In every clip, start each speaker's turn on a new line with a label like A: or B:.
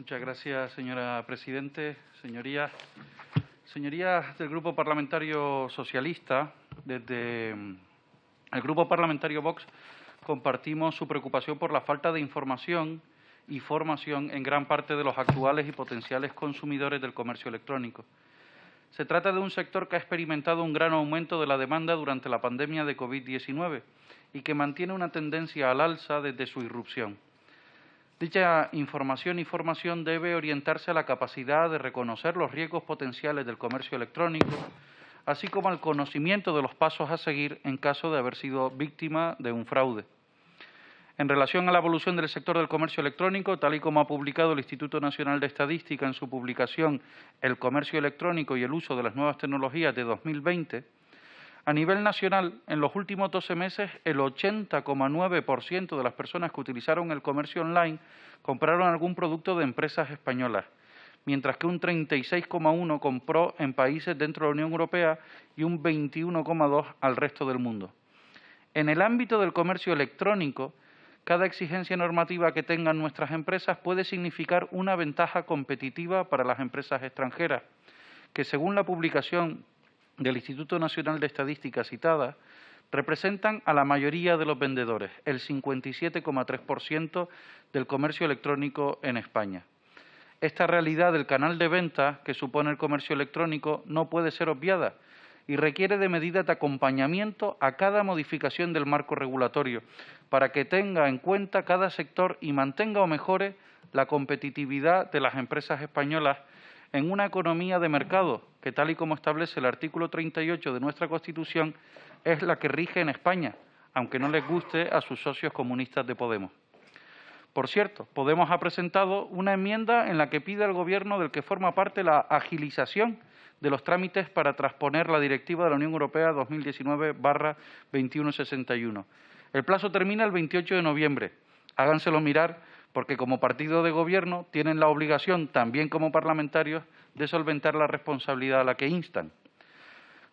A: Muchas gracias, señora presidente. Señorías del Grupo Parlamentario Socialista, desde el Grupo Parlamentario Vox compartimos su preocupación por la falta de información y formación en gran parte de los actuales y potenciales consumidores del comercio electrónico. Se trata de un sector que ha experimentado un gran aumento de la demanda durante la pandemia de COVID-19 y que mantiene una tendencia al alza desde su irrupción. Dicha información y formación debe orientarse a la capacidad de reconocer los riesgos potenciales del comercio electrónico, así como al conocimiento de los pasos a seguir en caso de haber sido víctima de un fraude. En relación a la evolución del sector del comercio electrónico, tal y como ha publicado el Instituto Nacional de Estadística en su publicación El comercio electrónico y el uso de las nuevas tecnologías de 2020, a nivel nacional, en los últimos 12 meses, el 80,9% de las personas que utilizaron el comercio online compraron algún producto de empresas españolas, mientras que un 36,1% compró en países dentro de la Unión Europea y un 21,2% al resto del mundo. En el ámbito del comercio electrónico, cada exigencia normativa que tengan nuestras empresas puede significar una ventaja competitiva para las empresas extranjeras, que según la publicación del Instituto Nacional de Estadística citada, representan a la mayoría de los vendedores, el 57,3% del comercio electrónico en España. Esta realidad del canal de venta que supone el comercio electrónico no puede ser obviada y requiere de medidas de acompañamiento a cada modificación del marco regulatorio para que tenga en cuenta cada sector y mantenga o mejore la competitividad de las empresas españolas en una economía de mercado que, tal y como establece el artículo 38 de nuestra Constitución, es la que rige en España, aunque no les guste a sus socios comunistas de Podemos. Por cierto, Podemos ha presentado una enmienda en la que pide al Gobierno del que forma parte la agilización de los trámites para transponer la Directiva de la Unión Europea 2019/2161. El plazo termina el 28 de noviembre. Háganselo mirar, porque como partido de Gobierno tienen la obligación, también como parlamentarios, de solventar la responsabilidad a la que instan.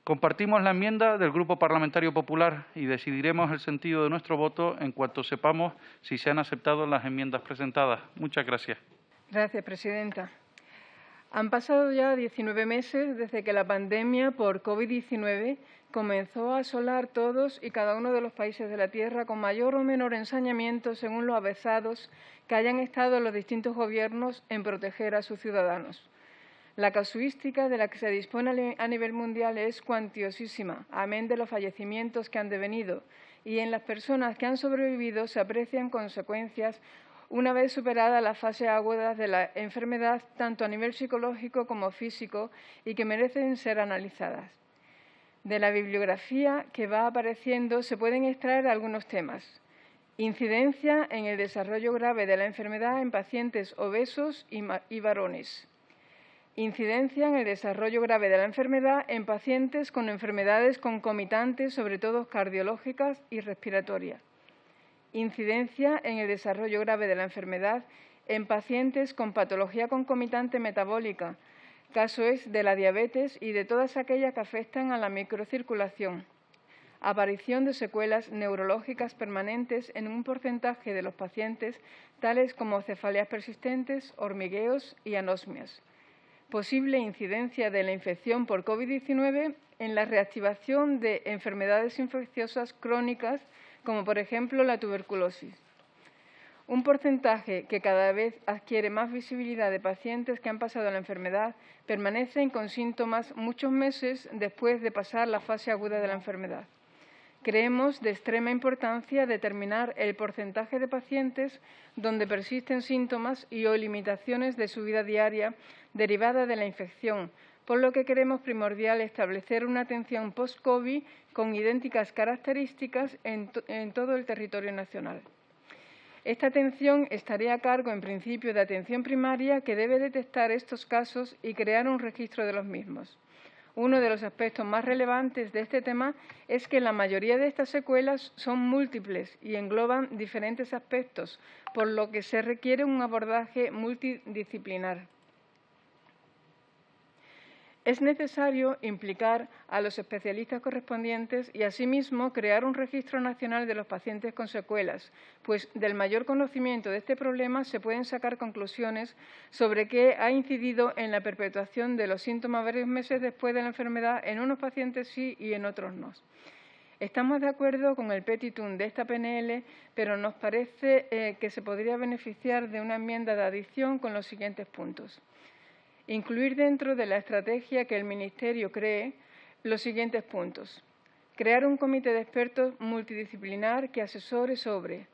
A: Compartimos la enmienda del Grupo Parlamentario Popular y decidiremos el sentido de nuestro voto en cuanto sepamos si se han aceptado las enmiendas presentadas. Muchas gracias.
B: Gracias, presidenta. Han pasado ya 19 meses desde que la pandemia por COVID-19 comenzó a asolar todos y cada uno de los países de la Tierra con mayor o menor ensañamiento según lo avezados que hayan estado los distintos gobiernos en proteger a sus ciudadanos. La casuística de la que se dispone a nivel mundial es cuantiosísima, amén de los fallecimientos que han devenido, y en las personas que han sobrevivido se aprecian consecuencias una vez superada la fase aguda de la enfermedad, tanto a nivel psicológico como físico, y que merecen ser analizadas. De la bibliografía que va apareciendo se pueden extraer algunos temas. Incidencia en el desarrollo grave de la enfermedad en pacientes obesos y varones. Incidencia en el desarrollo grave de la enfermedad en pacientes con enfermedades concomitantes, sobre todo cardiológicas y respiratorias. Incidencia en el desarrollo grave de la enfermedad en pacientes con patología concomitante metabólica, caso es de la diabetes y de todas aquellas que afectan a la microcirculación. Aparición de secuelas neurológicas permanentes en un porcentaje de los pacientes, tales como cefaleas persistentes, hormigueos y anosmias. Posible incidencia de la infección por COVID-19 en la reactivación de enfermedades infecciosas crónicas, como por ejemplo la tuberculosis. Un porcentaje que cada vez adquiere más visibilidad de pacientes que han pasado la enfermedad permanecen con síntomas muchos meses después de pasar la fase aguda de la enfermedad. Creemos de extrema importancia determinar el porcentaje de pacientes donde persisten síntomas y o limitaciones de su vida diaria derivada de la infección, por lo que creemos primordial establecer una atención post-COVID con idénticas características en todo el territorio nacional. Esta atención estaría a cargo, en principio, de atención primaria, que debe detectar estos casos y crear un registro de los mismos. Uno de los aspectos más relevantes de este tema es que la mayoría de estas secuelas son múltiples y engloban diferentes aspectos, por lo que se requiere un abordaje multidisciplinar. Es necesario implicar a los especialistas correspondientes y, asimismo, crear un registro nacional de los pacientes con secuelas, pues del mayor conocimiento de este problema se pueden sacar conclusiones sobre qué ha incidido en la perpetuación de los síntomas varios meses después de la enfermedad, en unos pacientes sí y en otros no. Estamos de acuerdo con el petitum de esta PNL, pero nos parece que se podría beneficiar de una enmienda de adición con los siguientes puntos. Incluir dentro de la estrategia que el Ministerio cree los siguientes puntos. Crear un comité de expertos multidisciplinar que asesore sobre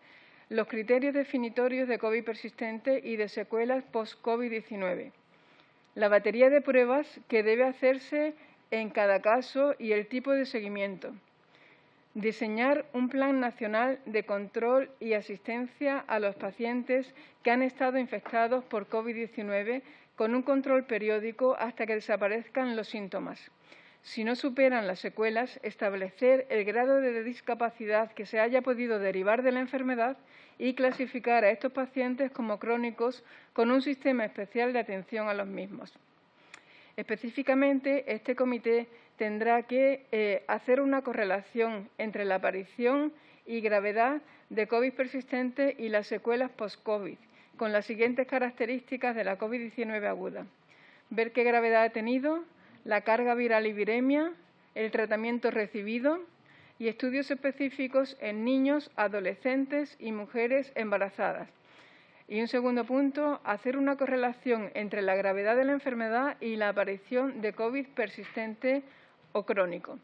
B: los criterios definitorios de COVID persistente y de secuelas post-COVID-19, la batería de pruebas que debe hacerse en cada caso y el tipo de seguimiento, diseñar un plan nacional de control y asistencia a los pacientes que han estado infectados por COVID-19 con un control periódico hasta que desaparezcan los síntomas. Si no superan las secuelas, establecer el grado de discapacidad que se haya podido derivar de la enfermedad y clasificar a estos pacientes como crónicos con un sistema especial de atención a los mismos. Específicamente, este comité tendrá que hacer una correlación entre la aparición y gravedad de COVID persistente y las secuelas post-COVID, con las siguientes características de la COVID-19 aguda. Ver qué gravedad ha tenido, la carga viral y viremia, el tratamiento recibido y estudios específicos en niños, adolescentes y mujeres embarazadas. Y un segundo punto, hacer una correlación entre la gravedad de la enfermedad y la aparición de COVID persistente o crónico.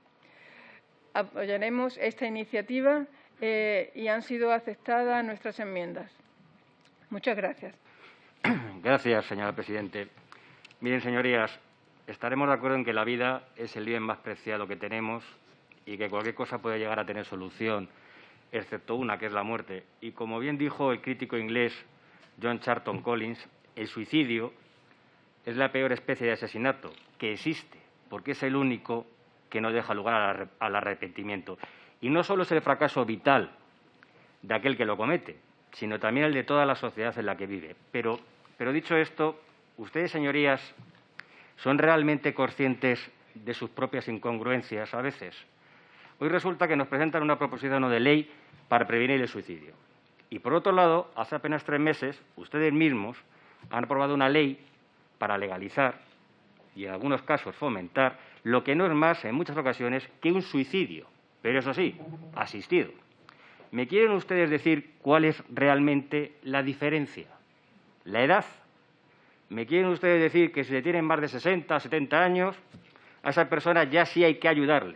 B: Apoyaremos esta iniciativa y han sido aceptadas nuestras enmiendas. Muchas gracias.
C: Gracias, señora Presidente. Miren, señorías, estaremos de acuerdo en que la vida es el bien más preciado que tenemos y que cualquier cosa puede llegar a tener solución, excepto una, que es la muerte. Y como bien dijo el crítico inglés John Charlton Collins, el suicidio es la peor especie de asesinato que existe, porque es el único que no deja lugar al arrepentimiento. Y no solo es el fracaso vital de aquel que lo comete, sino también el de toda la sociedad en la que vive. Pero dicho esto, ustedes, señorías, ¿son realmente conscientes de sus propias incongruencias a veces? Hoy resulta que nos presentan una proposición no de ley para prevenir el suicidio. Y, por otro lado, hace apenas 3 meses, ustedes mismos han aprobado una ley para legalizar y, en algunos casos, fomentar lo que no es más, en muchas ocasiones, que un suicidio, pero eso sí, asistido. ¿Me quieren ustedes decir cuál es realmente la diferencia? ¿La edad? ¿Me quieren ustedes decir que si tienen más de 60, 70 años, a esa persona ya sí hay que ayudarle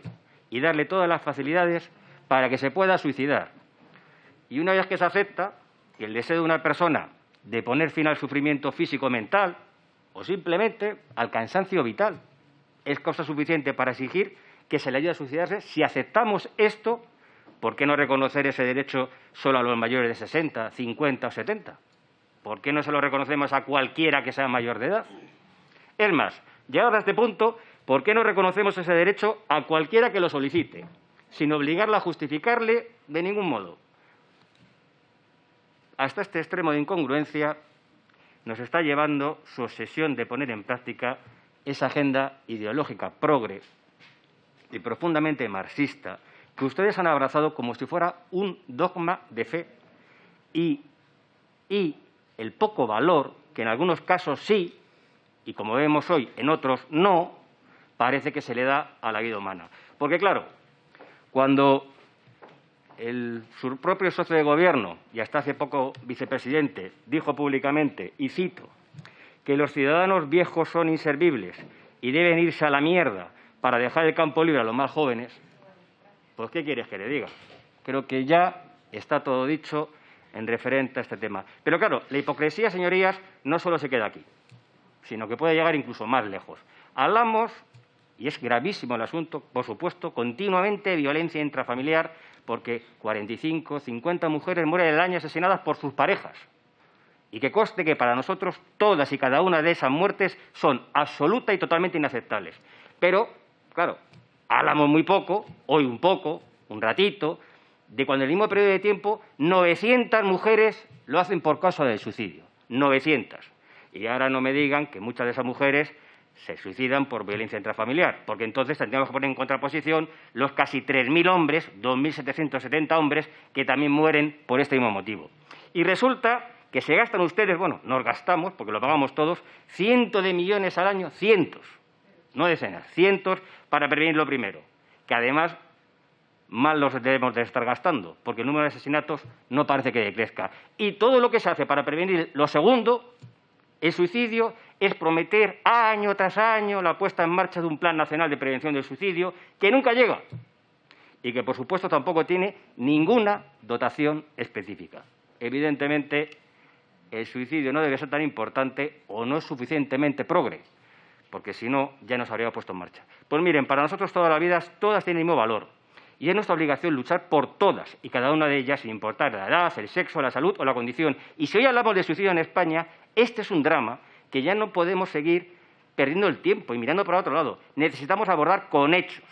C: y darle todas las facilidades para que se pueda suicidar? Y una vez que se acepta que el deseo de una persona de poner fin al sufrimiento físico-mental o simplemente al cansancio vital es causa suficiente para exigir que se le ayude a suicidarse, si aceptamos esto, ¿por qué no reconocer ese derecho solo a los mayores de 60, 50 o 70? ¿Por qué no se lo reconocemos a cualquiera que sea mayor de edad? Es más, llegados a este punto, ¿por qué no reconocemos ese derecho a cualquiera que lo solicite, sin obligarla a justificarle de ningún modo? Hasta este extremo de incongruencia nos está llevando su obsesión de poner en práctica esa agenda ideológica progre y profundamente marxista que ustedes han abrazado como si fuera un dogma de fe y el poco valor que en algunos casos sí, y como vemos hoy en otros no, parece que se le da a la vida humana. Porque, claro, cuando su propio socio de Gobierno, y hasta hace poco vicepresidente, dijo públicamente, y cito, que los ciudadanos viejos son inservibles y deben irse a la mierda para dejar el campo libre a los más jóvenes, pues ¿qué quieres que le diga? Creo que ya está todo dicho en referente a este tema. Pero claro, la hipocresía, señorías, no solo se queda aquí, sino que puede llegar incluso más lejos. Hablamos, y es gravísimo el asunto, por supuesto, continuamente de violencia intrafamiliar, porque 45, 50 mujeres mueren al año asesinadas por sus parejas. Y que conste que para nosotros todas y cada una de esas muertes son absoluta y totalmente inaceptables. Pero, claro, hablamos muy poco, hoy un poco, un ratito, de cuando en el mismo periodo de tiempo 900 mujeres lo hacen por causa del suicidio. 900. Y ahora no me digan que muchas de esas mujeres se suicidan por violencia intrafamiliar, porque entonces tendríamos que poner en contraposición los casi 3.000 hombres, 2.770 hombres, que también mueren por este mismo motivo. Y resulta que se gastan ustedes, bueno, nos gastamos, porque lo pagamos todos, cientos de millones al año, cientos, no decenas, cientos, para prevenir lo primero, que además mal los debemos de estar gastando, porque el número de asesinatos no parece que decrezca. Y todo lo que se hace para prevenir lo segundo, el suicidio, es prometer año tras año la puesta en marcha de un plan nacional de prevención del suicidio que nunca llega y que, por supuesto, tampoco tiene ninguna dotación específica. Evidentemente, el suicidio no debe ser tan importante o no es suficientemente progre, porque si no, ya nos habríamos puesto en marcha. Pues miren, para nosotros todas las vidas, todas tienen el mismo valor y es nuestra obligación luchar por todas y cada una de ellas, sin importar la edad, el sexo, la salud o la condición. Y si hoy hablamos de suicidio en España, este es un drama que ya no podemos seguir perdiendo el tiempo y mirando para otro lado. Necesitamos abordar con hechos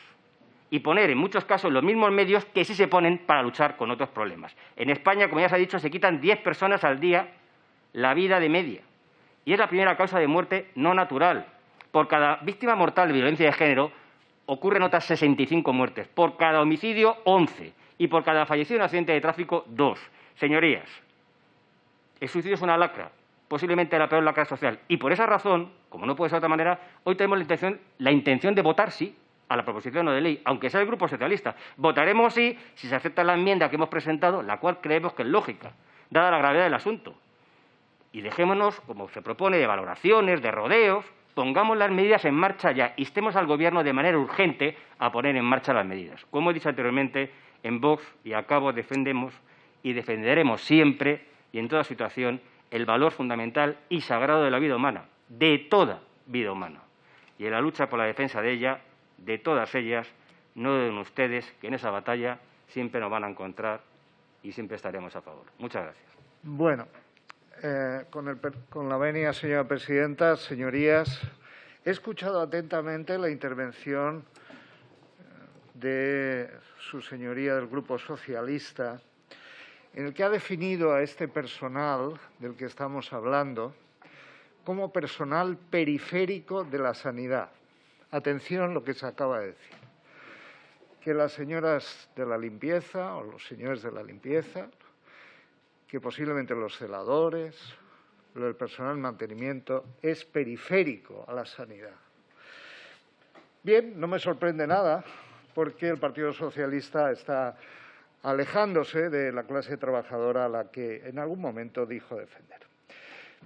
C: y poner, en muchos casos, los mismos medios que sí se ponen para luchar con otros problemas. En España, como ya se ha dicho, se quitan 10 personas al día la vida de media. Y es la primera causa de muerte no natural. Por cada víctima mortal de violencia de género ocurren otras 65 muertes. Por cada homicidio, 11. Y por cada fallecido en accidente de tráfico, 2. Señorías, el suicidio es una lacra, posiblemente la peor lacra social. Y por esa razón, como no puede ser de otra manera, hoy tenemos la intención de votar sí a la proposición no de ley, aunque sea el Grupo Socialista. Votaremos sí si se acepta la enmienda que hemos presentado, la cual creemos que es lógica, dada la gravedad del asunto. Y dejémonos, como se propone, de valoraciones, de rodeos, pongamos las medidas en marcha ya, instemos al Gobierno de manera urgente a poner en marcha las medidas. Como he dicho anteriormente, en Vox, y a cabo, defendemos y defenderemos siempre y en toda situación el valor fundamental y sagrado de la vida humana, de toda vida humana. Y en la lucha por la defensa de ella, de todas ellas, no duden ustedes que en esa batalla siempre nos van a encontrar y siempre estaremos a favor. Muchas gracias.
D: Bueno, con la venia, señora presidenta, señorías, he escuchado atentamente la intervención de su señoría del Grupo Socialista, en el que ha definido a este personal del que estamos hablando como personal periférico de la sanidad. Atención lo que se acaba de decir, que las señoras de la limpieza o los señores de la limpieza, que posiblemente los celadores, el personal de mantenimiento, es periférico a la sanidad. Bien, no me sorprende nada, porque el Partido Socialista está alejándose de la clase trabajadora a la que en algún momento dijo defender.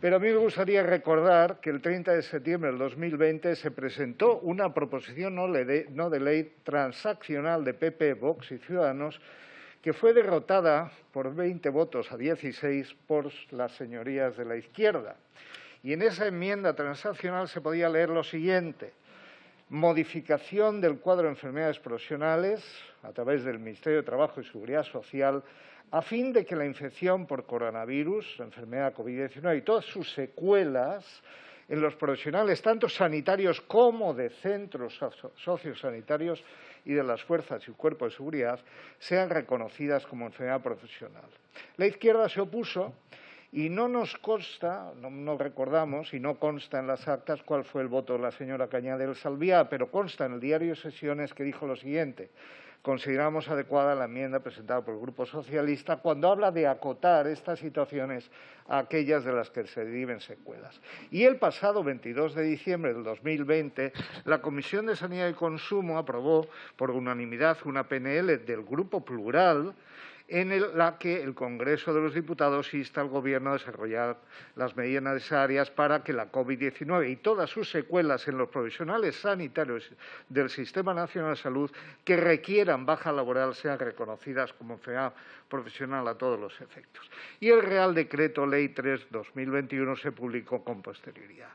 D: Pero a mí me gustaría recordar que el 30 de septiembre del 2020 se presentó una proposición no de ley transaccional de PP, Vox y Ciudadanos que fue derrotada por 20 votos a 16 por las señorías de la izquierda. Y en esa enmienda transaccional se podía leer lo siguiente: modificación del cuadro de enfermedades profesionales a través del Ministerio de Trabajo y Seguridad Social a fin de que la infección por coronavirus, la enfermedad COVID-19 y todas sus secuelas en los profesionales, tanto sanitarios como de centros sociosanitarios y de las fuerzas y cuerpos de seguridad, sean reconocidas como enfermedad profesional. La izquierda se opuso y no nos consta, no recordamos y no consta en las actas cuál fue el voto de la señora Cañadel Salviá, pero consta en el diario de sesiones que dijo lo siguiente: consideramos adecuada la enmienda presentada por el Grupo Socialista cuando habla de acotar estas situaciones a aquellas de las que se deriven secuelas. Y el pasado 22 de diciembre del 2020, la Comisión de Sanidad y Consumo aprobó por unanimidad una PNL del Grupo Plural en la que el Congreso de los Diputados insta al Gobierno a desarrollar las medidas necesarias para que la COVID-19 y todas sus secuelas en los profesionales sanitarios del Sistema Nacional de Salud que requieran baja laboral sean reconocidas como enfermedad profesional a todos los efectos. Y el Real Decreto Ley 3/2021 se publicó con posterioridad.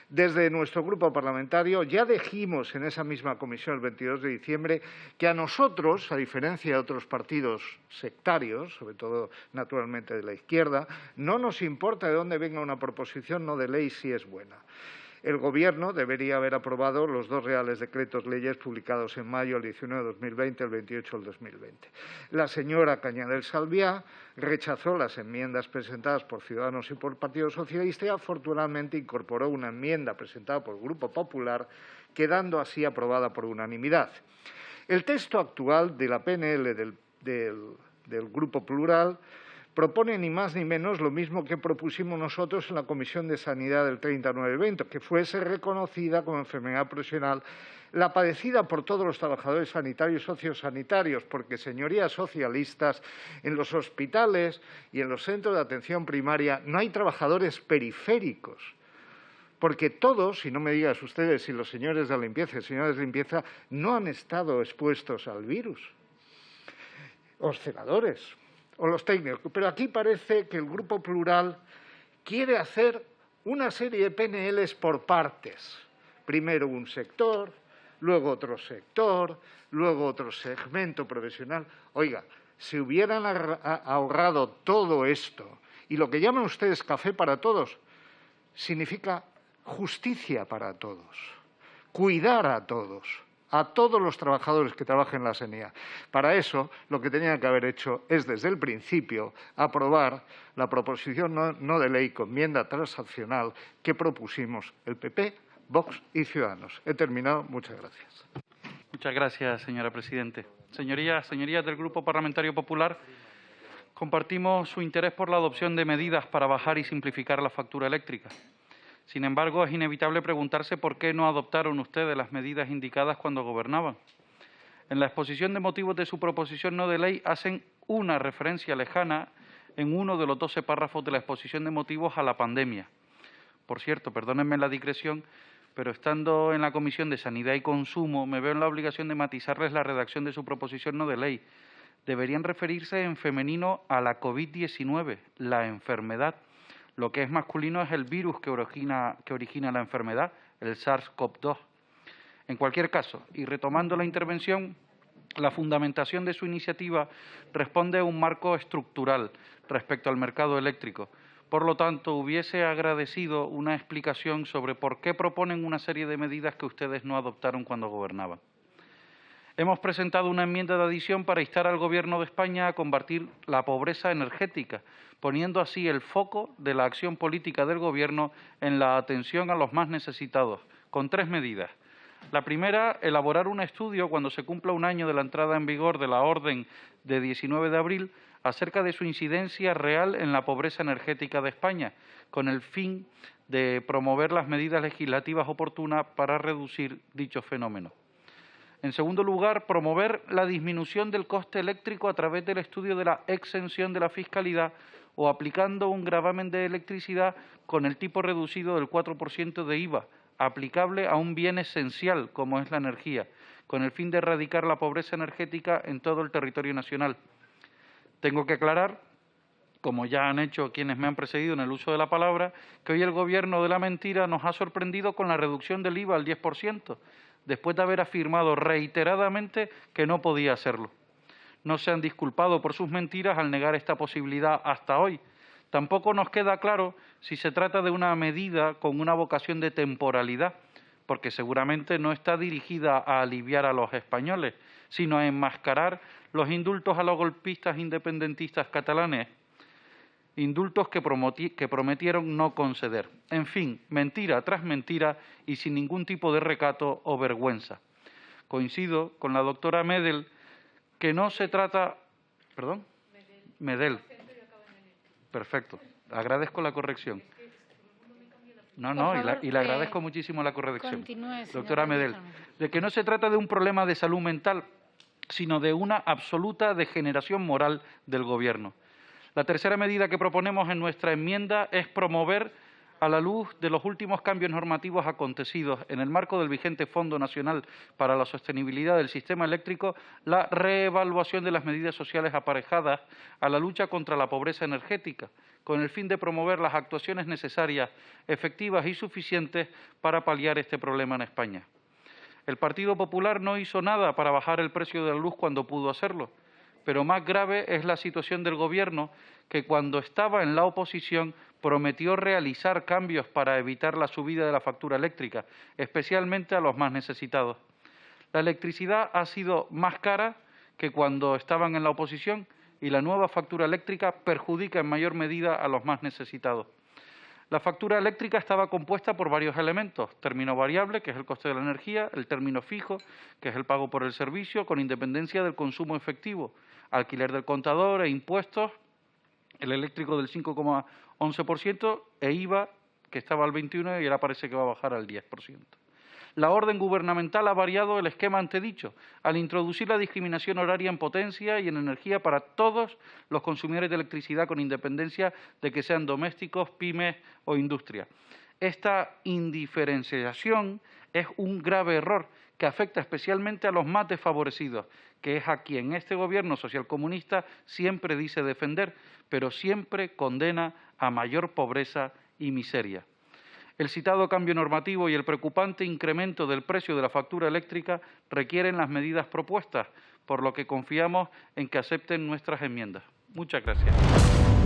D: Desde nuestro grupo parlamentario ya dijimos en esa misma comisión el 22 de diciembre que a nosotros, a diferencia de otros partidos sectarios, sobre todo naturalmente de la izquierda, no nos importa de dónde venga una proposición no de ley si es buena. El Gobierno debería haber aprobado los dos reales decretos leyes publicados en mayo, el 19 de 2020, el 28 del 2020. La señora Cañadel Salviá rechazó las enmiendas presentadas por Ciudadanos y por el Partido Socialista y afortunadamente incorporó una enmienda presentada por el Grupo Popular, quedando así aprobada por unanimidad. El texto actual de la PNL del Grupo Plural propone ni más ni menos lo mismo que propusimos nosotros en la Comisión de Sanidad del 30/9/20, que fuese reconocida como enfermedad profesional la padecida por todos los trabajadores sanitarios y sociosanitarios, porque, señorías socialistas, en los hospitales y en los centros de atención primaria no hay trabajadores periféricos, porque todos, y no me digas ustedes si los señores de limpieza y señores de limpieza no han estado expuestos al virus, los celadores o los técnicos. Pero aquí parece que el Grupo Plural quiere hacer una serie de PNLs por partes. Primero un sector, luego otro sector, luego otro segmento profesional. Oiga, si hubieran ahorrado todo esto, y lo que llaman ustedes café para todos, significa justicia para todos, cuidar a todos los trabajadores que trabajan en la sanidad. Para eso, lo que tenían que haber hecho es, desde el principio, aprobar la proposición no de ley con enmienda transaccional que propusimos el PP, Vox y Ciudadanos. He terminado. Muchas gracias.
A: Muchas gracias, señora Presidente. Señorías del Grupo Parlamentario Popular, compartimos su interés por la adopción de medidas para bajar y simplificar la factura eléctrica. Sin embargo, es inevitable preguntarse por qué no adoptaron ustedes las medidas indicadas cuando gobernaban. En la exposición de motivos de su proposición no de ley hacen una referencia lejana en uno de los 12 párrafos de la exposición de motivos a la pandemia. Por cierto, perdónenme la digresión, pero estando en la Comisión de Sanidad y Consumo me veo en la obligación de matizarles la redacción de su proposición no de ley. Deberían referirse en femenino a la COVID-19, la enfermedad. Lo que es masculino es el virus que origina la enfermedad, el SARS-CoV-2. En cualquier caso, y retomando la intervención, la fundamentación de su iniciativa responde a un marco estructural respecto al mercado eléctrico. Por lo tanto, hubiese agradecido una explicación sobre por qué proponen una serie de medidas que ustedes no adoptaron cuando gobernaban. Hemos presentado una enmienda de adición para instar al Gobierno de España a combatir la pobreza energética, poniendo así el foco de la acción política del Gobierno en la atención a los más necesitados, con 3 medidas. La primera, elaborar un estudio cuando se cumpla un año de la entrada en vigor de la orden de 19 de abril acerca de su incidencia real en la pobreza energética de España, con el fin de promover las medidas legislativas oportunas para reducir dicho fenómeno. En segundo lugar, promover la disminución del coste eléctrico a través del estudio de la exención de la fiscalidad o aplicando un gravamen de electricidad con el tipo reducido del 4% de IVA, aplicable a un bien esencial como es la energía, con el fin de erradicar la pobreza energética en todo el territorio nacional. Tengo que aclarar, como ya han hecho quienes me han precedido en el uso de la palabra, que hoy el Gobierno de la mentira nos ha sorprendido con la reducción del IVA al 10%, después de haber afirmado reiteradamente que no podía hacerlo. No se han disculpado por sus mentiras al negar esta posibilidad hasta hoy. Tampoco nos queda claro si se trata de una medida con una vocación de temporalidad, porque seguramente no está dirigida a aliviar a los españoles, sino a enmascarar los indultos a los golpistas independentistas catalanes, indultos que prometieron no conceder. En fin, mentira tras mentira y sin ningún tipo de recato o vergüenza. Coincido con la doctora Medel que no se trata... ¿Perdón? Medel. Perfecto. Agradezco la corrección. No, y le agradezco muchísimo la corrección.
E: Continúe,
A: doctora Medel. De que no se trata de un problema de salud mental, sino de una absoluta degeneración moral del Gobierno. La tercera medida que proponemos en nuestra enmienda es promover, a la luz de los últimos cambios normativos acontecidos en el marco del vigente Fondo Nacional para la Sostenibilidad del Sistema Eléctrico, la reevaluación de las medidas sociales aparejadas a la lucha contra la pobreza energética, con el fin de promover las actuaciones necesarias, efectivas y suficientes para paliar este problema en España. El Partido Popular no hizo nada para bajar el precio de la luz cuando pudo hacerlo, pero más grave es la situación del Gobierno, que cuando estaba en la oposición prometió realizar cambios para evitar la subida de la factura eléctrica, especialmente a los más necesitados. La electricidad ha sido más cara que cuando estaban en la oposición y la nueva factura eléctrica perjudica en mayor medida a los más necesitados. La factura eléctrica estaba compuesta por varios elementos: término variable, que es el coste de la energía; el término fijo, que es el pago por el servicio, con independencia del consumo efectivo; alquiler del contador e impuestos, el eléctrico del 5,11% e IVA, que estaba al 21% y ahora parece que va a bajar al 10%. La orden gubernamental ha variado el esquema antedicho al introducir la discriminación horaria en potencia y en energía para todos los consumidores de electricidad, con independencia de que sean domésticos, pymes o industria. Esta indiferenciación es un grave error que afecta especialmente a los más desfavorecidos, que es a quien este Gobierno socialcomunista siempre dice defender, pero siempre condena a mayor pobreza y miseria. El citado cambio normativo y el preocupante incremento del precio de la factura eléctrica requieren las medidas propuestas, por lo que confiamos en que acepten nuestras enmiendas. Muchas gracias.